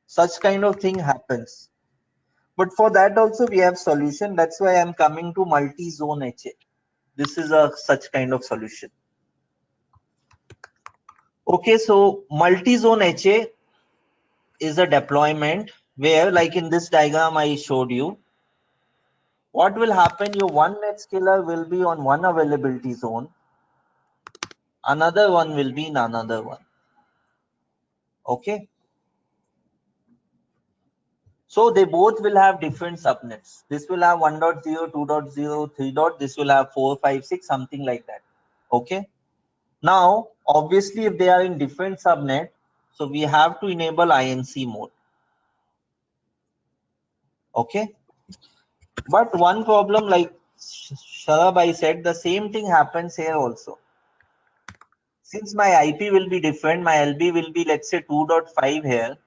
Such kind of thing happens. But for that also we have solution. That's why I'm coming to multi-zone HA. This is a such kind of solution. Okay, so multi-zone HA is a deployment where, like in this diagram I showed you, what will happen, your one NetScaler will be on one availability zone, another one will be in another one. Okay, so they both will have different subnets. This will have 1.0, 2.0, 3. This will have 4, 5, 6, something like that. Okay, now obviously if they are in different subnet, so we have to enable INC mode. Okay, but one problem, like Sharab I said, the same thing happens here also. Since my IP will be different, my LB will be, let's say, 2.5 here.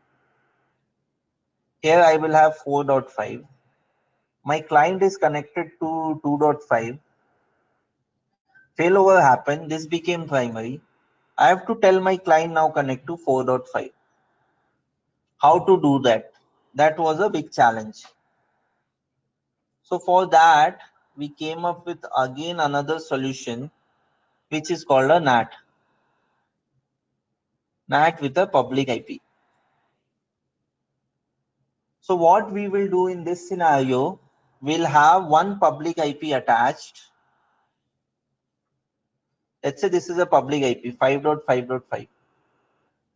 Here I will have 4.5. My client is connected to 2.5. Failover happened. This became primary. I have to tell my client now connect to 4.5. How to do that? That was a big challenge. So for that, we came up with again another solution, which is called a NAT. NAT with a public IP. So what we will do in this scenario, we'll have one public IP attached. Let's say this is a public IP 5.5.5.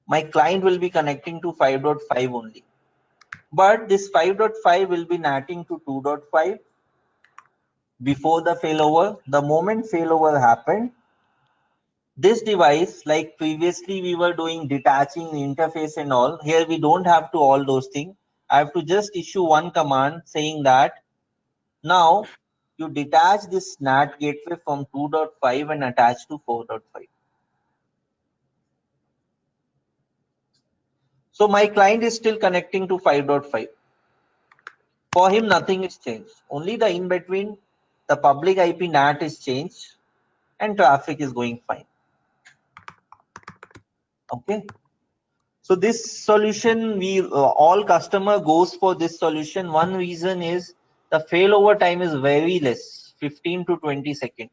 My client will be connecting to 5.5 only. But this 5.5 will be NATing to 2.5 before the failover. The moment failover happened, this device, like previously we were doing detaching interface and all, here we don't have to all those things. I have to just issue one command saying that now you detach this NAT gateway from 2.5 and attach to 4.5. So my client is still connecting to 5.5. For him, nothing is changed. Only the in between, the public IP NAT is changed and traffic is going fine. Okay. So this solution, we all customer goes for this solution. One reason is the failover time is very less, 15 to 20 seconds.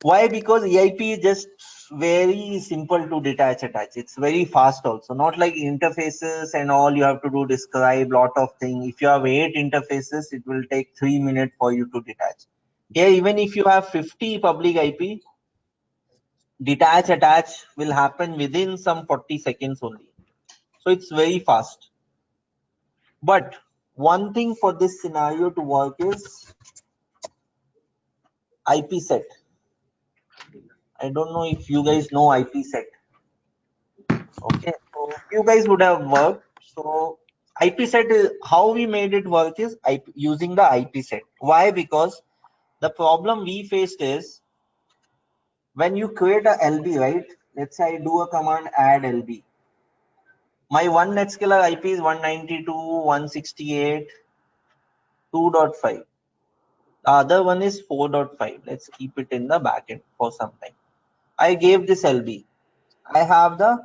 Why? Because EIP is just very simple to detach attach. It's very fast also, not like interfaces and all you have to do describe lot of things. If you have 8 interfaces, it will take 3 minutes for you to detach. Here, even if you have 50 public IP, detach attach will happen within some 40 seconds only. So it's very fast. But one thing for this scenario to work is IP set. I don't know if you guys know IP set. Okay, so you guys would have worked. So IP set is how we made it work is using the IP set. Why? Because the problem we faced is when you create a LB, right? Let's say I do a command add LB. My one NetScaler IP is 192.168.2.5. The other one is 4.5. Let's keep it in the backend for some time. I gave this LB. I have the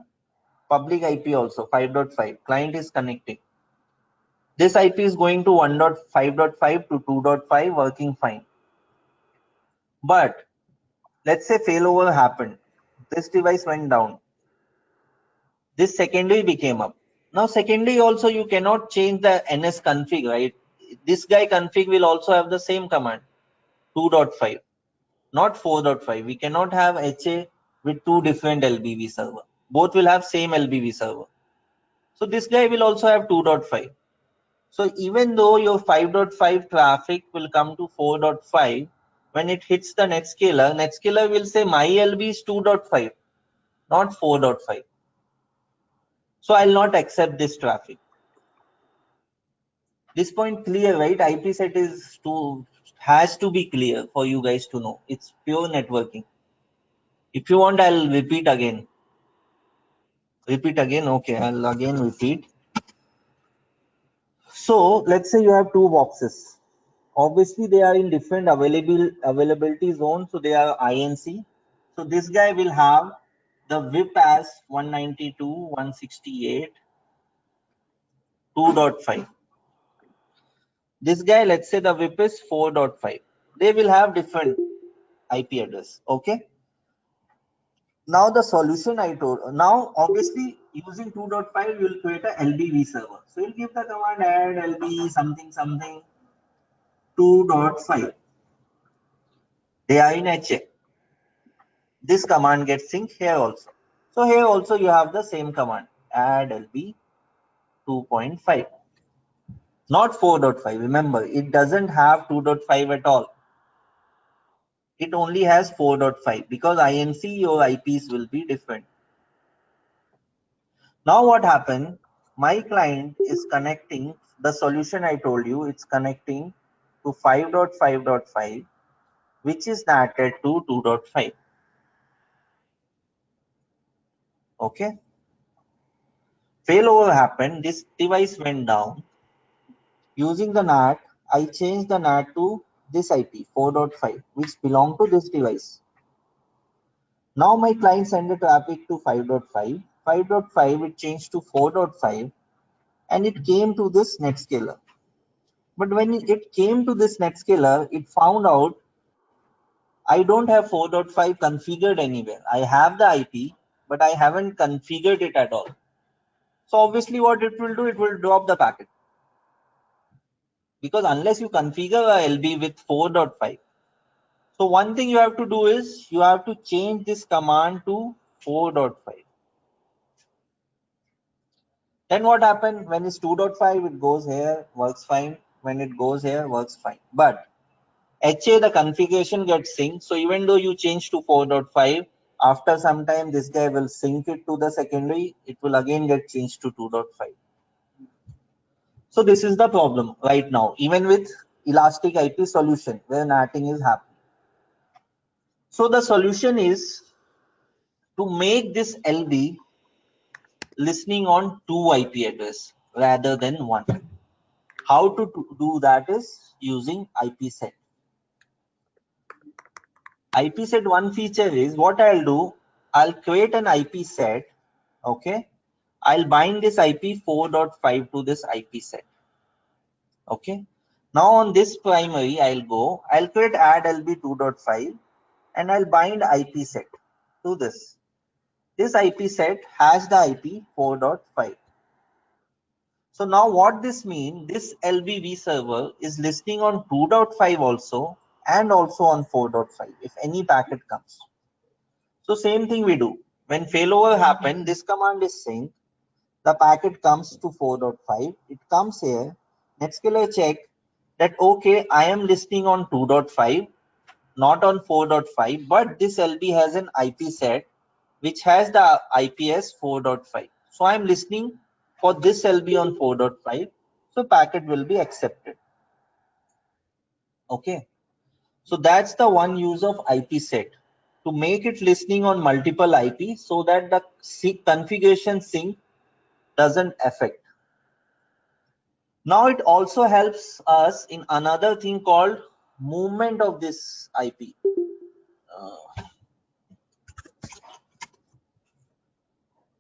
public IP also 5.5. Client is connecting. This IP is going to 1.5.5 to 2.5 working fine. But let's say failover happened. This device went down. This secondary became up. Now secondary also you cannot change the NS config, right? This guy config will also have the same command 2.5, not 4.5. We cannot have HA with two different LBV server. Both will have same LBV server. So this guy will also have 2.5. So even though your 5.5 traffic will come to 4.5, when it hits the NetScaler will say my LB is 2.5, not 4.5. So I'll not accept this traffic. This point clear, right? IP set has to be clear for you guys to know. It's pure networking. If you want, I'll repeat again. Okay, I'll again repeat. So let's say you have two boxes. Obviously they are in different availability zones, so they are INC. So this guy will have the VIP as 192.168 2.5. This guy, let's say the VIP is 4.5. They will have different IP address. Okay. Now the solution I told. Now obviously using 2.5 you will create a LBV server. So you'll give the command add LB something something 2.5. They are in HA. This command gets synced here also. So here also you have the same command add LB 2.5. Not 4.5. Remember, it doesn't have 2.5 at all. It only has 4.5 because INC your IPs will be different. Now what happened? My client is connecting the solution I told you. It's connecting to 5.5.5, which is NATed to 2.5. Okay. Failover happened. This device went down. Using the NAT, I changed the NAT to this IP 4.5, which belonged to this device. Now my client sent a traffic to 5.5. 5.5 it changed to 4.5 and it came to this Netscaler. But when it came to this Netscaler, it found out I don't have 4.5 configured anywhere. I have the IP, but I haven't configured it at all. So obviously what it will do, it will drop the packet. Because unless you configure a LB with 4.5. So one thing you have to do is you have to change this command to 4.5. Then what happened when it's 2.5, it goes here, works fine. When it goes here, works fine. But HA, the configuration gets synced. So even though you change to 4.5, after some time, this guy will sync it to the secondary. It will again get changed to 2.5. So this is the problem right now, even with Elastic IP solution where NATing is happening. So the solution is to make this LB listening on 2 IP address rather than 1. How to do that is using IP set. IP set one feature is what I'll do. I'll create an IP set. Okay. I'll bind this IP 4.5 to this IP set. Okay. Now on this primary, I'll create add LB 2.5 and I'll bind IP set to this. This IP set has the IP 4.5. So now what this means, this LBV server is listening on 2.5 also and also on 4.5 if any packet comes. So same thing we do. When failover happen, this command is synced. The packet comes to 4.5. It comes here. Netscaler check that okay, I am listening on 2.5, not on 4.5, but this LB has an IP set which has the IPS 4.5. So I am listening for this LB on 4.5. So packet will be accepted. Okay. So that's the one use of IP set to make it listening on multiple IP so that the configuration sync doesn't affect. Now it also helps us in another thing called movement of this IP.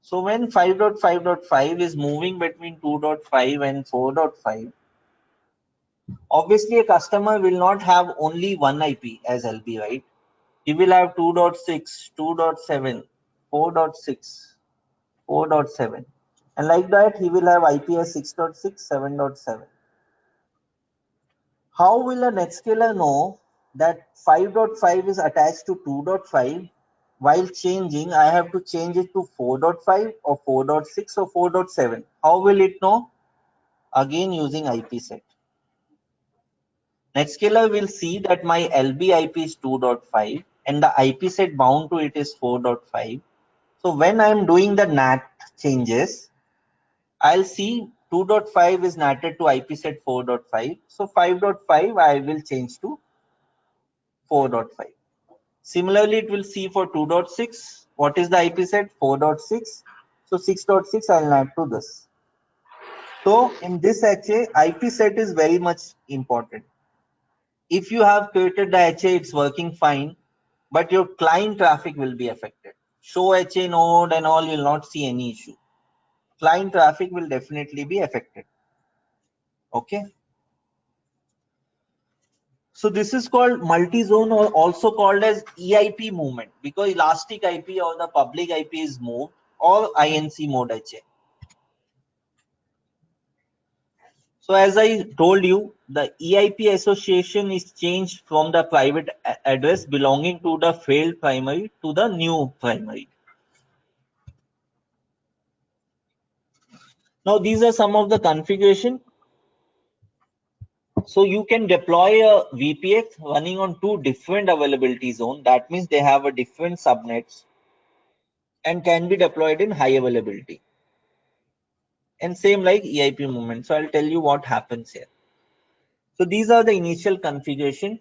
So when 5.5.5 is moving between 2.5 and 4.5, obviously a customer will not have only one IP as LB, right? He will have 2.6, 2.7, 4.6, 4.7. And like that, he will have IPS 6.6, 7.7. How will a Netscaler know that 5.5 is attached to 2.5? While changing, I have to change it to 4.5 or 4.6 or 4.7. How will it know? Again using IP set. Netscaler will see that my LB IP is 2.5 and the IP set bound to it is 4.5. So when I'm doing the NAT changes, I'll see 2.5 is NATed to IP set 4.5. So 5.5 I will change to 4.5. Similarly, it will see for 2.6. What is the IP set? 4.6. So 6.6 I'll NAT to this. So in this HA, IP set is very much important. If you have created the HA, it's working fine, but your client traffic will be affected. Show HA node and all, you'll not see any issue. Client traffic will definitely be affected. Okay. So this is called multi-zone, or also called as EIP movement, because elastic IP or the public IP is moved, or INC mode HA. So as I told you, the EIP association is changed from the private address belonging to the failed primary to the new primary. Now these are some of the configuration. So you can deploy a VPX running on two different availability zones. That means they have a different subnets and can be deployed in high availability. And same like EIP movement. So I'll tell you what happens here. So these are the initial configuration.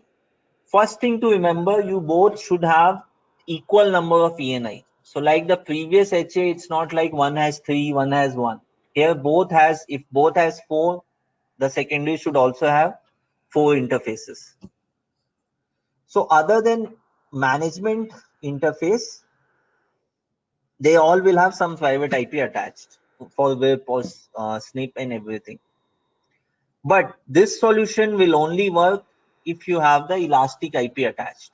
First thing to remember, you both should have equal number of ENI. So like the previous HA, it's not like one has 3, one has 1. Here both has, if both has 4, the secondary should also have 4 interfaces. So other than management interface, they all will have some private IP attached for web or snip and everything. But this solution will only work if you have the elastic IP attached.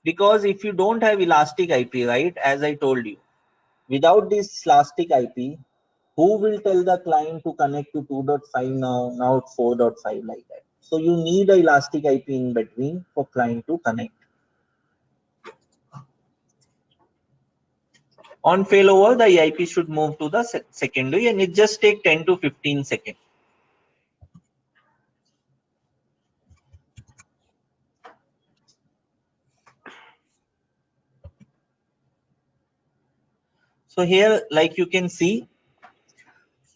Because if you don't have elastic IP, right, as I told you, without this elastic IP, who will tell the client to connect to 2.5 now 4.5 like that? So you need a elastic IP in between for client to connect. On failover, the EIP should move to the secondary, and it just take 10 to 15 seconds. So here, like you can see,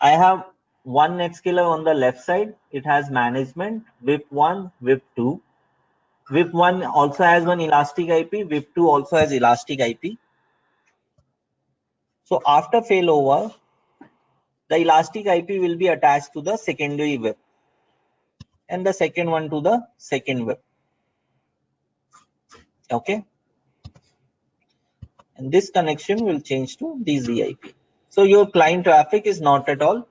I have one NetScaler on the left side. It has management, VIP1, VIP2. VIP1 also has one elastic IP. VIP2 also has elastic IP. So after failover, the elastic IP will be attached to the secondary VIP, and the second one to the second VIP. Okay. And this connection will change to this EIP. So your client traffic is not at all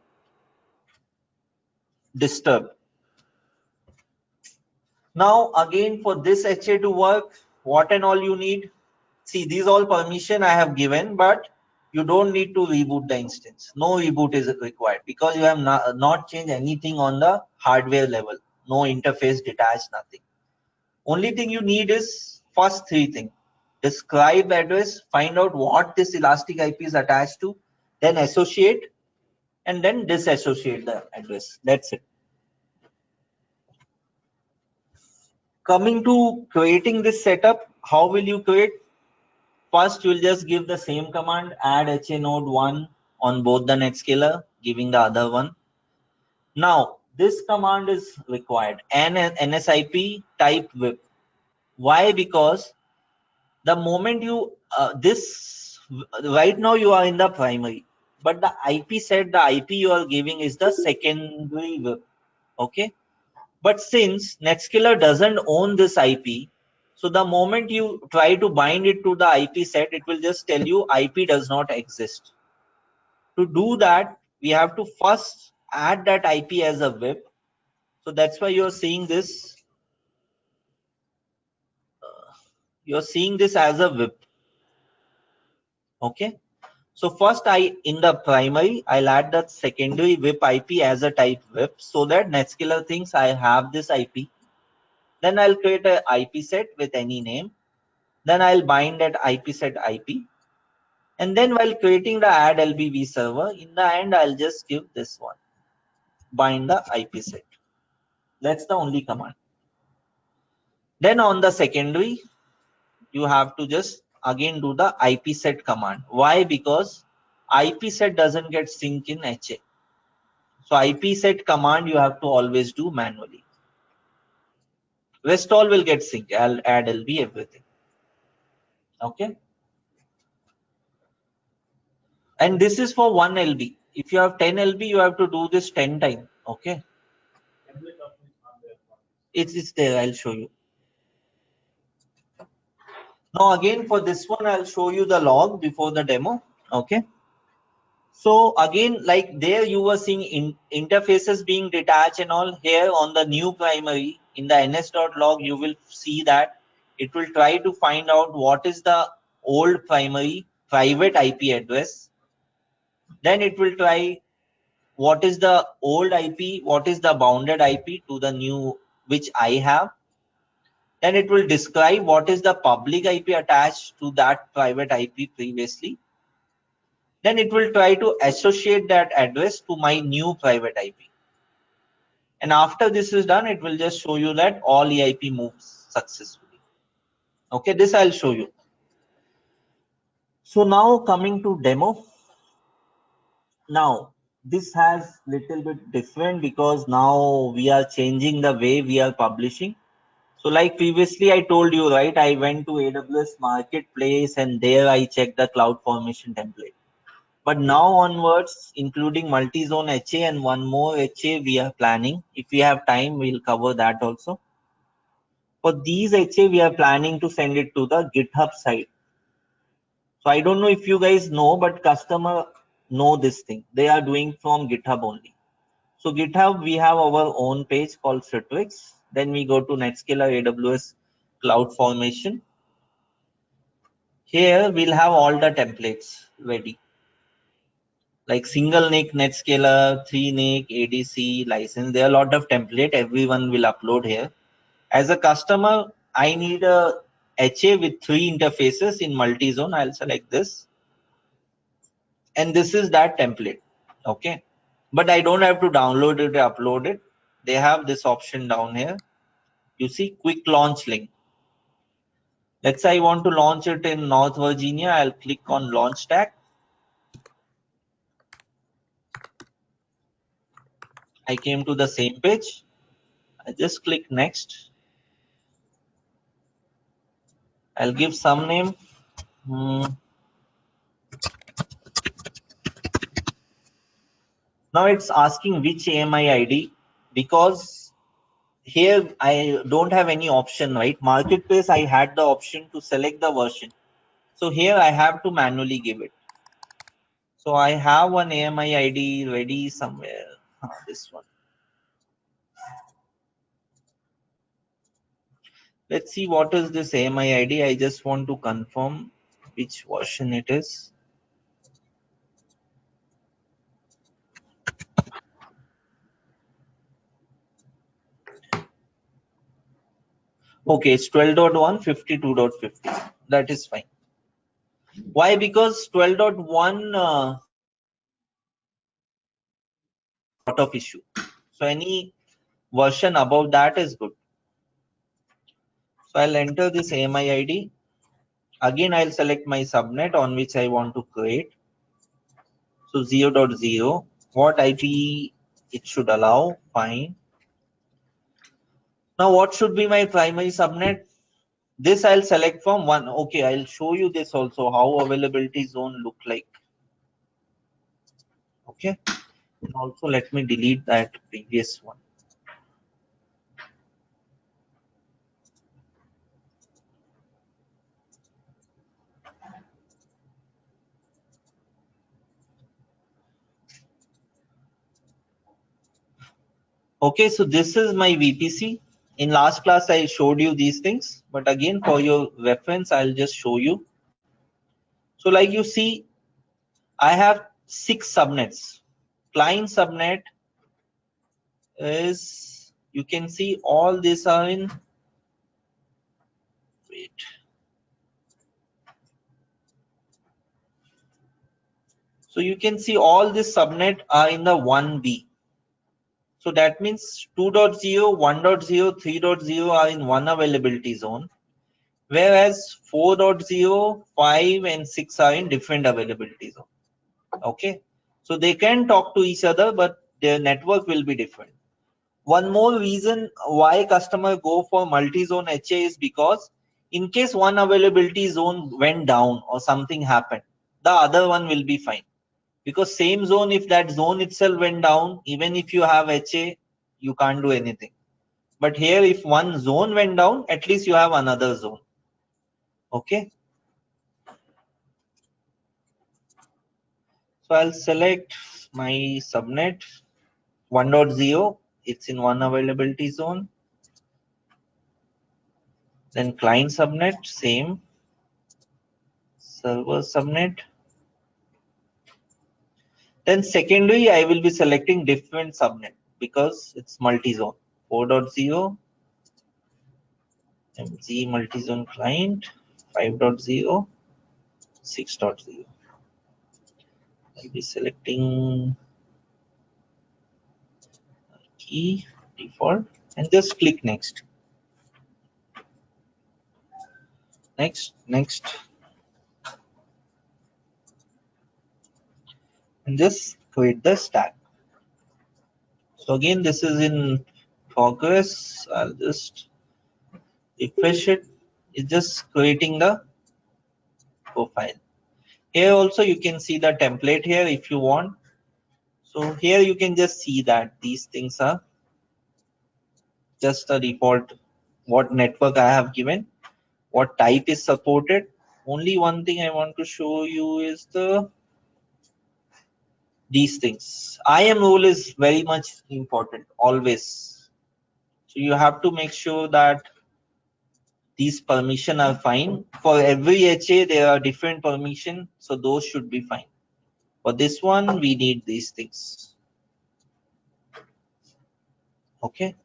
disturbed. Now again, for this HA to work, what and all you need? See, these all permission I have given, but you don't need to reboot the instance. No reboot is required because you have not changed anything on the hardware level. No interface detached, nothing. Only thing you need is first three things. Describe address, find out what this elastic IP is attached to, then associate, and then disassociate the address. That's it. Coming to creating this setup, how will you create? First, you'll just give the same command, add HA node 1 on both the NetScaler, giving the other one. Now, this command is required, NSIP type VIP. Why? Because the moment you, right now you are in the primary, but the IP set, the IP you are giving is the secondary VIP. Okay. But since NetScaler doesn't own this IP, so the moment you try to bind it to the IP set, it will just tell you IP does not exist. To do that, we have to first add that IP as a VIP. So that's why you're seeing this. You're seeing this as a VIP. Okay. So first in the primary, I'll add the secondary VIP IP as a type VIP so that NetScaler thinks I have this IP. Then I'll create a IP set with any name. Then I'll bind that IP set IP. And then while creating the add LBV server, in the end, I'll just give this one, bind the IP set. That's the only command. Then on the secondary, you have to just again do the IP set command. Why? Because IP set doesn't get sync in HA. So IP set command you have to always do manually. Rest all will get sync. I'll add LB everything. Okay. And this is for 1 LB. If you have 10 LB, you have to do this 10 times. Okay. It's there. I'll show you. Now again for this one, I'll show you the log before the demo. Okay. So again, like there you were seeing interfaces being detached and all. Here on the new primary in the ns.log, you will see that it will try to find out what is the old primary private IP address. Then it will try what is the old IP, what is the bounded IP to the new which I have. Then it will describe what is the public IP attached to that private IP previously. Then it will try to associate that address to my new private IP. And after this is done, it will just show you that all EIP moves successfully. Okay, this I'll show you. So now coming to demo. Now this has little bit different because now we are changing the way we are publishing. So like previously I told you, right, I went to AWS Marketplace and there I checked the CloudFormation template. But now onwards, including multi-zone HA and one more HA we are planning. If we have time, we'll cover that also. For these HA, we are planning to send it to the GitHub site. So I don't know if you guys know, but customer know this thing. They are doing from GitHub only. So GitHub, we have our own page called Citrix. Then we go to Netscaler AWS CloudFormation. Here we'll have all the templates ready. Like single NIC, Netscaler, 3-NIC, ADC, license. There are a lot of template. Everyone will upload here. As a customer, I need a HA with 3 interfaces in multi-zone. I'll select this. And this is that template. Okay. But I don't have to download it or upload it. They have this option down here. You see quick launch link. Let's say I want to launch it in North Virginia. I'll click on launch stack. I came to the same page. I just click next. I'll give some name. Now it's asking which AMI ID because here I don't have any option, right? Marketplace, I had the option to select the version. So here I have to manually give it. So I have one AMI ID ready somewhere. This one. Let's see what is this AMI ID. I just want to confirm which version it is. Okay, it's 12.1, 52.50. That is fine. Why? Because 12.1 lot of issue. So any version above that is good. So I'll enter this AMI ID. Again, I'll select my subnet on which I want to create. So 0.0. What IP it should allow? Fine. Now what should be my primary subnet? This I'll select from one. Okay, I'll show you this also, how availability zone look like. Okay. And also let me delete that previous one. Okay, so this is my VPC. In last class, I showed you these things, but again, for your reference, I'll just show you. So like you see, I have 6 subnets. Client subnet is, you can see all these are in, wait. So you can see all this subnet are in the 1B. So that means 2.0, 1.0, 3.0 are in one availability zone, whereas 4.0, 5 and 6 are in different availability zone. Okay, so they can talk to each other, but their network will be different. One more reason why customer go for multi-zone HA is because in case one availability zone went down or something happened, the other one will be fine. Because same zone, if that zone itself went down, even if you have HA, you can't do anything. But here, if one zone went down, at least you have another zone. Okay. So I'll select my subnet 1.0. It's in one availability zone. Then client subnet, same. Server subnet. Then secondary, I will be selecting different subnet because it's multi-zone. 4.0 MZ multi-zone client, 5.0, 6.0. I'll be selecting key default and just click next. Next, and just create the stack. So again, this is in progress. I'll just refresh it. It's just creating the profile. Here also you can see the template here if you want. So here you can just see that these things are just the default, what network I have given, what type is supported. Only one thing I want to show you is these things. IAM role is very much important always. So you have to make sure that these permission are fine. For every HA there are different permission, so those should be fine. For this one we need these things. Okay.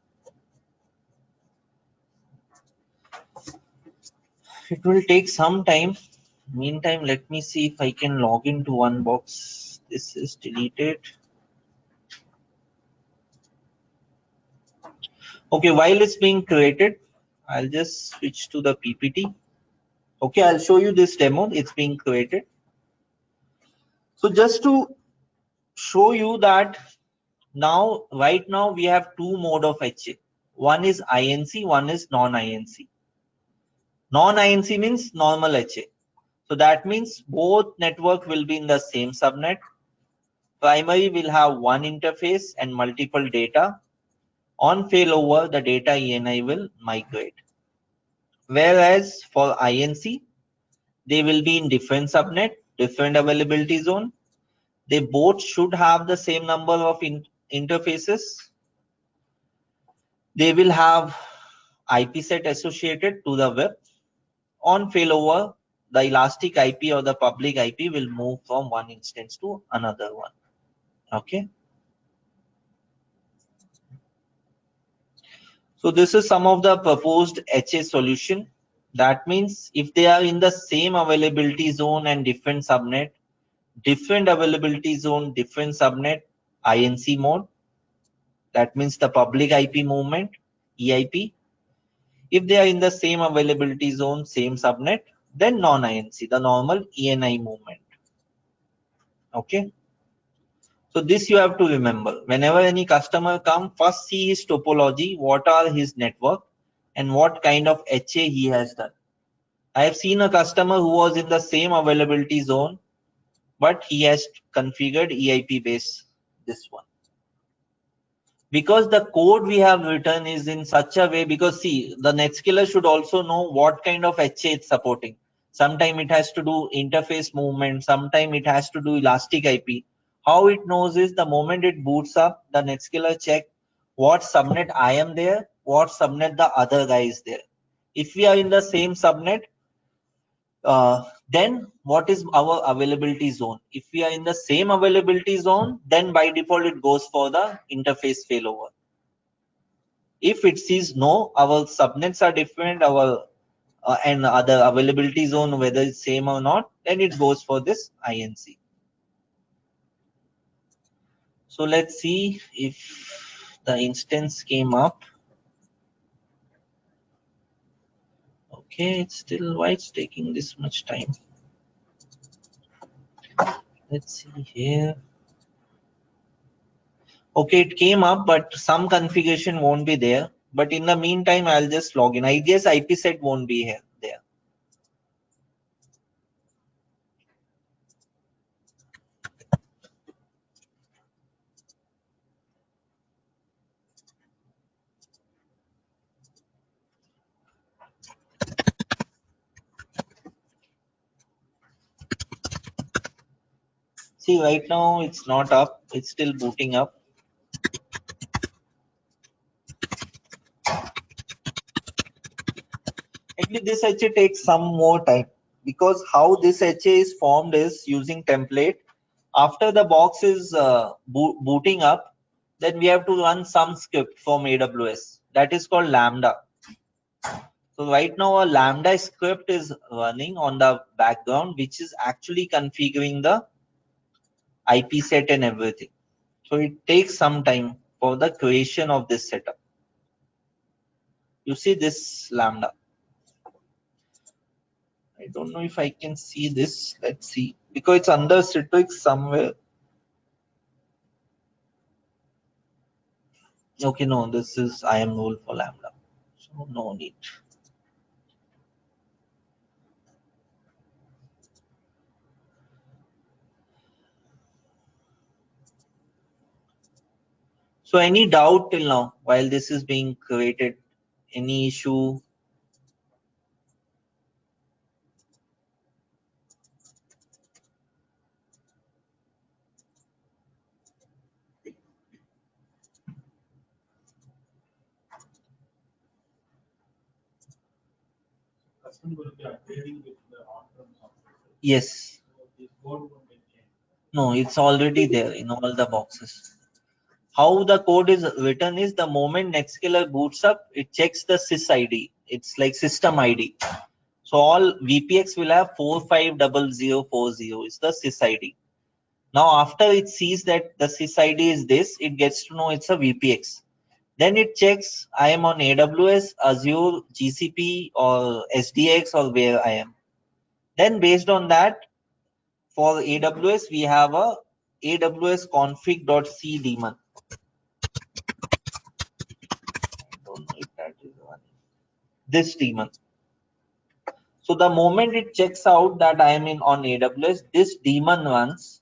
It will take some time. Meantime, let me see if I can log into one box. This is deleted. Okay, while it's being created, I'll just switch to the PPT. Okay, I'll show you this demo. It's being created. So just to show you that right now we have two mode of HA. One is INC, one is non-INC. Non-INC means normal HA. So that means both network will be in the same subnet. Primary will have one interface and multiple data. On failover, the data ENI will migrate. Whereas for INC, they will be in different subnet, different availability zone. They both should have the same number of interfaces. They will have IP set associated to the web. On failover, the elastic IP or the public IP will move from one instance to another one. Okay. So this is some of the proposed HA solution. That means if they are in the same availability zone and different subnet, different availability zone, different subnet, INC mode. That means the public IP movement, EIP. If they are in the same availability zone, same subnet, then non-INC, the normal ENI movement. Okay. So this you have to remember. Whenever any customer comes, first see his topology, what are his network, and what kind of HA he has done. I have seen a customer who was in the same availability zone, but he has configured EIP base this one. Because the code we have written is in such a way, because see, the NetScaler should also know what kind of HA it's supporting. Sometime it has to do interface movement, sometime it has to do elastic IP. How it knows is the moment it boots up, the NetScaler check what subnet I am there, what subnet the other guy is there. If we are in the same subnet, then what is our availability zone? If we are in the same availability zone, then by default it goes for the interface failover. If it sees no, our subnets are different, our and other availability zone, whether it's same or not, then it goes for this INC. So let's see if the instance came up. Okay, it's still why it's taking this much time. Let's see here. Okay, it came up, but some configuration won't be there. But in the meantime, I'll just log in. I guess IP set won't be here there. See, right now it's not up, it's still booting up. Actually, this HA takes some more time because how this HA is formed is using template. After the box is booting up, then we have to run some script from AWS that is called Lambda. So right now a Lambda script is running on the background, which is actually configuring the IP set and everything. So it takes some time for the creation of this setup. You see this Lambda. I don't know if I can see this. Let's see, because it's under Citrix somewhere. Okay, no, this is IAM role for Lambda, so no need. So any doubt till now while this is being created? Any issue? Yes. No, it's already there in all the boxes. How the code is written is the moment Nextskiller boots up, it checks the sys ID. It's like system ID. So all VPX will have 450040 is the sys ID. Now after it sees that the sys ID is this, it gets to know it's a VPX. Then it checks I am on AWS, Azure, GCP or SDX or where I am. Then based on that, for AWS we have a AWS config.c daemon. I don't know if that is one. This daemon. So the moment it checks out that I am in on AWS, this daemon runs,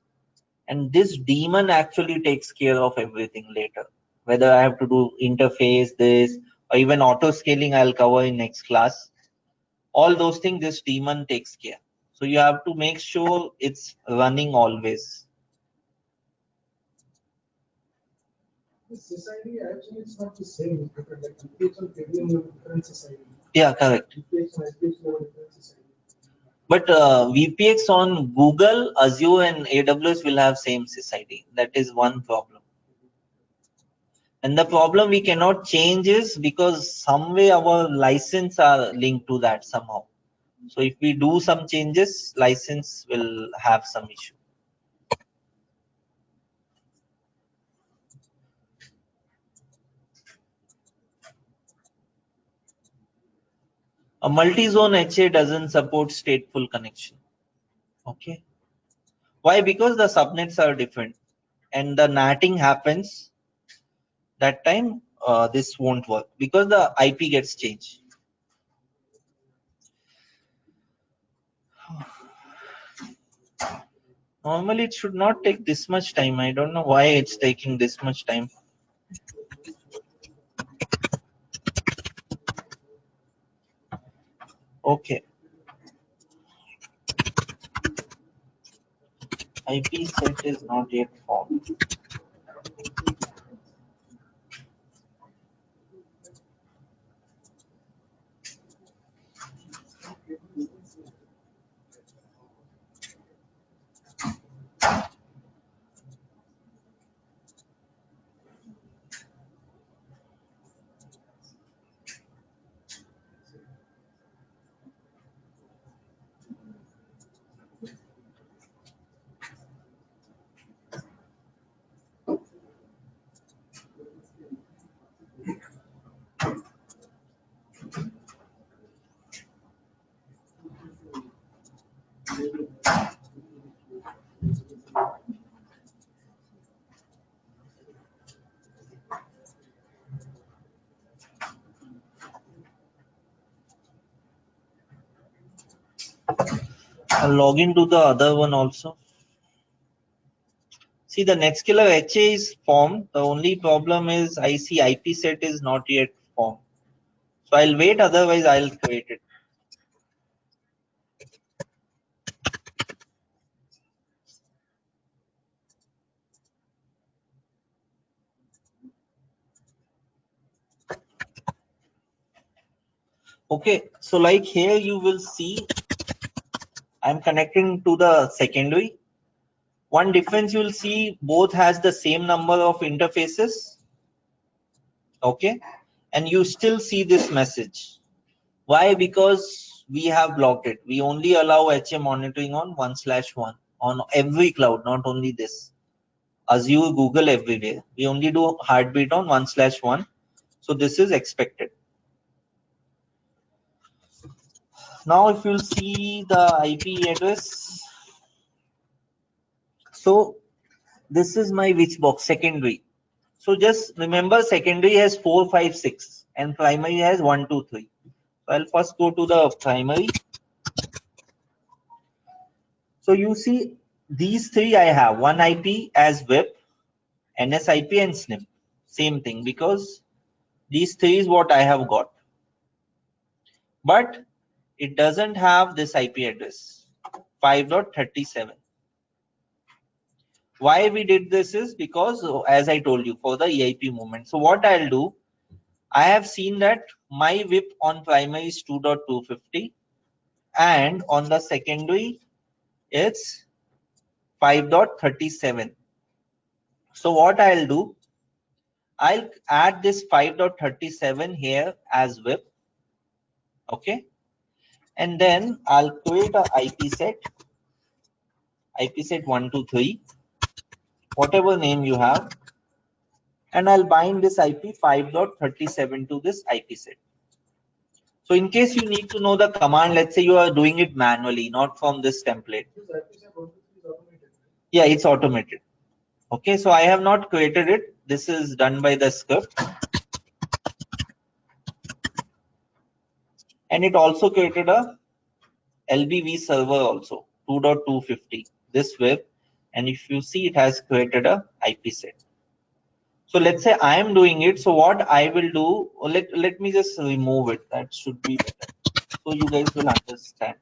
and this daemon actually takes care of everything later. Whether I have to do interface, this, or even auto scaling, I'll cover in next class. All those things this daemon takes care. So you have to make sure it's running always. The society actually it's not the same. Different, like VPH and KVM have different society. Yeah, correct. VPH and SPH have different society. But VPX on Google, Azure, and AWS will have same SysID. That is one problem. And the problem we cannot change is because some way our license are linked to that somehow. So if we do some changes, license will have some issue. A multi-zone HA doesn't support stateful connection. Okay. Why? Because the subnets are different and the NATing happens. That time this won't work because the IP gets changed. Normally it should not take this much time. I don't know why it's taking this much time. Okay. IP set is not yet formed. I'll log into the other one also. See, the Nextskiller HA is formed. The only problem is I see IP set is not yet formed. So I'll wait, otherwise I'll create it. Okay, so like here you will see I'm connecting to the secondary. One difference you will see, both has the same number of interfaces. Okay, and you still see this message. Why? Because we have blocked it. We only allow HA monitoring on 1/1 on every cloud, not only this. Azure, Google, everywhere. We only do heartbeat on 1/1. So this is expected. Now if you'll see the IP address, so this is my which box, secondary. So just remember secondary has 4, 5, 6 and primary has 1, 2, 3. So I'll first go to the primary. So you see these three I have, one IP as VIP, NSIP and SNIP. Same thing because these three is what I have got. But it doesn't have this IP address 5.37. Why we did this is because, as I told you, for the EIP movement. So what I'll do, I have seen that my VIP on primary is 2.250 and on the secondary it's 5.37. So what I'll do, I'll add this 5.37 here as VIP. Okay, and then I'll create a IP set 123, whatever name you have, and I'll bind this IP 5.37 to this IP set. So in case you need to know the command, let's say you are doing it manually, not from this template. This IPsec is automated. Yeah, it's automated. Okay, so I have not created it. This is done by the script. And it also created a LBV server also, 2.250, this web. And if you see, it has created a IP set. So let's say I am doing it. So what I will do, let me just remove it. That should be better. So you guys will understand.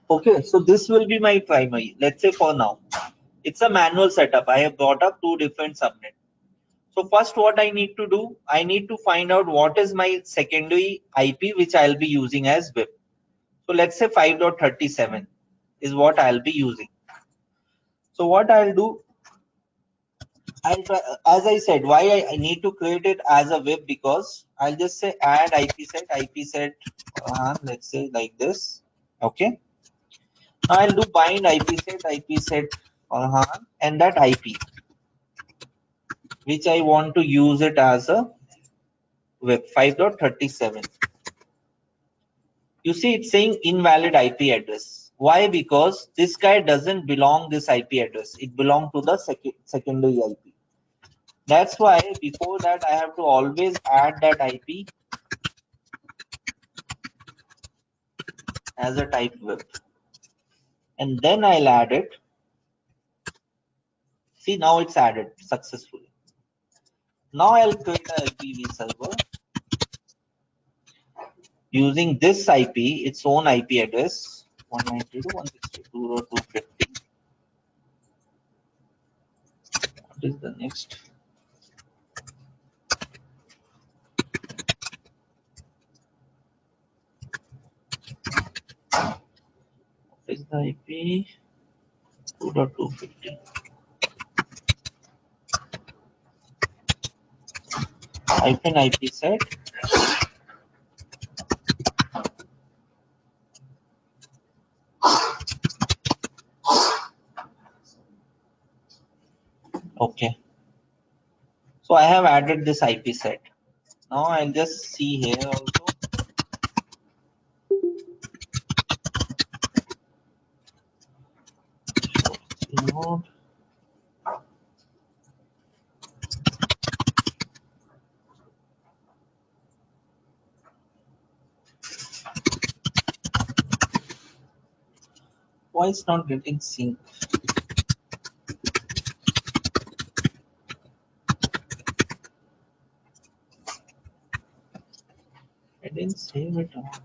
Okay, so this will be my primary. Let's say for now, it's a manual setup. I have brought up two different subnets. So first what I need to do, I need to find out what is my secondary IP which I'll be using as VIP. So let's say 5.37 is what I'll be using. So what I'll do, I'll try, as I said, why I need to create it as a VIP, because I'll just say add IP set, let's say like this. Okay. Now I'll do bind IP set and that IP, which I want to use it as a VIP 5.37. You see, it's saying invalid IP address. Why? Because this guy doesn't belong this IP address. It belongs to the secondary IP. That's why before that I have to always add that IP as a type VIP, and then I'll add it. See, now it's added successfully. Now I'll create a LPV server using this IP, its own IP address 192.168.2.250. What is the next? What is the IP? 2.250. Hyphen IP set. Okay. So I have added this IP set. Now I'll just see here also. Node. Why it's not getting sync? didn't save it out.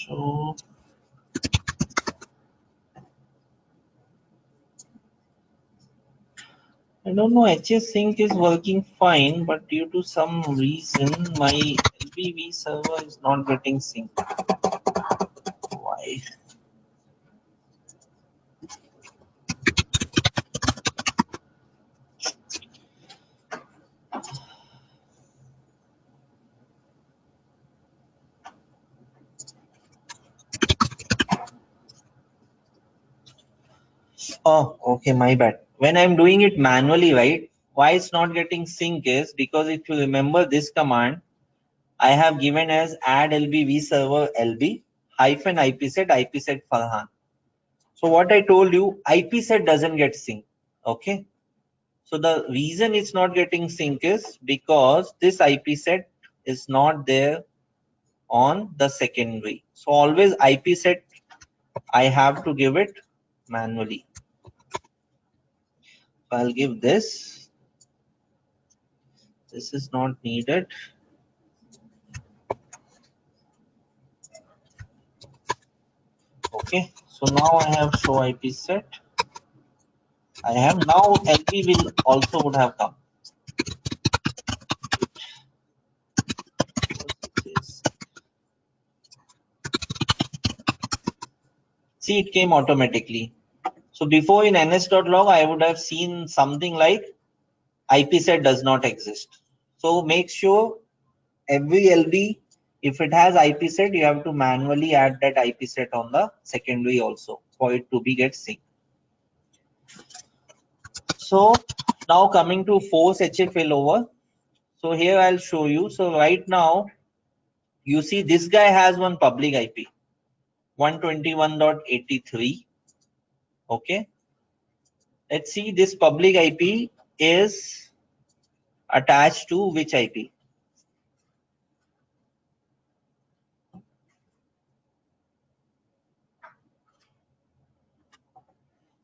So I don't know, HS Sync is working fine, but due to some reason my LBV server is not getting synced. Why? Oh, okay, my bad. When I'm doing it manually, right? Why it's not getting sync is because if you remember this command, I have given as add LBV server LB hyphen IPset Farhan. So what I told you, IPset doesn't get sync. Okay. So the reason it's not getting sync is because this IPset is not there on the secondary. So always IPset I have to give it manually. So I'll give this. This is not needed. Okay. So now I have show IPset. I have now LB will also would have come. See, it came automatically. So before in ns.log, I would have seen something like IPset does not exist. So make sure every LB, if it has IPset, you have to manually add that IPset on the secondary also for it to be get synced. So now coming to force HA failover. So here I'll show you. So right now, you see this guy has one public IP, 121.83. Okay. Let's see, this public IP is attached to which IP?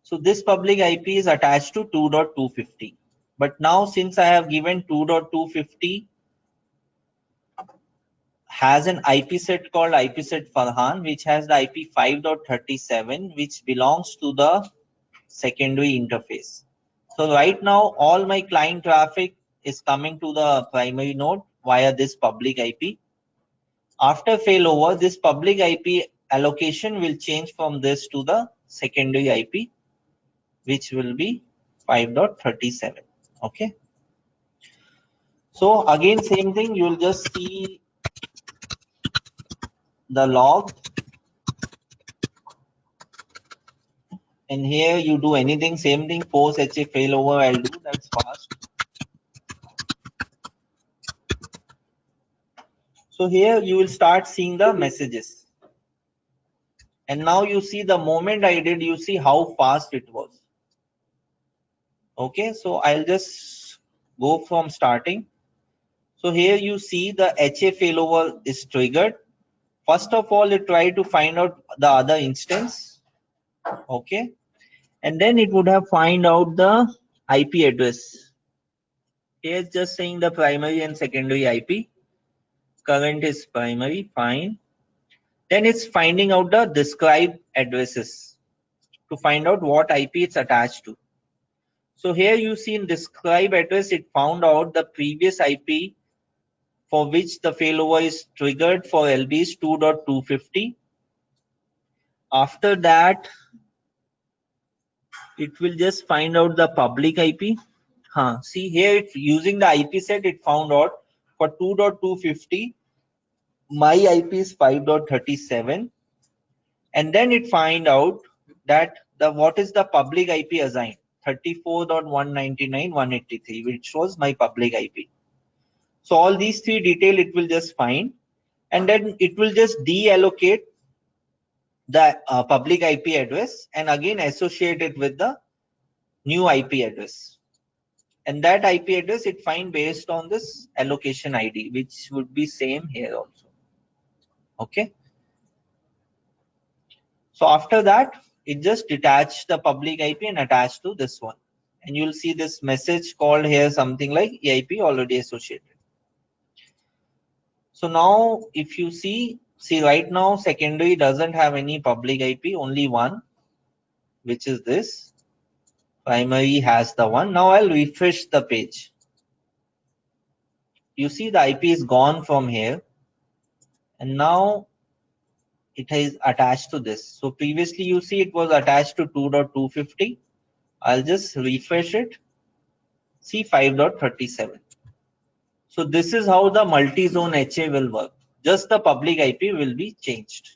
So this public IP is attached to 2.250. But now since I have given 2.250 has an IP set called IP set Farhan, which has the IP 5.37, which belongs to the secondary interface. So right now, all my client traffic is coming to the primary node via this public IP. After failover, this public IP allocation will change from this to the secondary IP, which will be 5.37. Okay. So again, same thing, you'll just see the log. And here you do anything, same thing, post HA failover, I'll do, that's fast. So here you will start seeing the messages. And now you see the moment I did, you see how fast it was. Okay, so I'll just go from starting. So here you see the HA failover is triggered. First of all, it tried to find out the other instance. Okay. And then it would have find out the IP address. Here it's just saying the primary and secondary IP. Current is primary, fine. Then it's finding out the described addresses to find out what IP it's attached to. So here you see in describe address, it found out the previous IP for which the failover is triggered for LB is 2.250. After that, it will just find out the public IP. See here, it's using the IP set, it found out for 2.250, my IP is 5.37. And then it find out that what is the public IP assigned, 34.199.183, which was my public IP. So all these three detail it will just find. and then it will just deallocate the public IP address and again associate it with the new IP address. And that IP address it find based on this allocation ID, which would be same here also. Okay. So after that, it just detach the public IP and attach to this one. And you'll see this message called here something like EIP already associated. So now if you see right now secondary doesn't have any public IP, only one, which is this. Primary has the one. Now I'll refresh the page. You see the IP is gone from here, and now it is attached to this. So previously you see it was attached to 2.250. I'll just refresh it. See 5.37. So this is how the multi-zone HA will work. Just the public IP will be changed.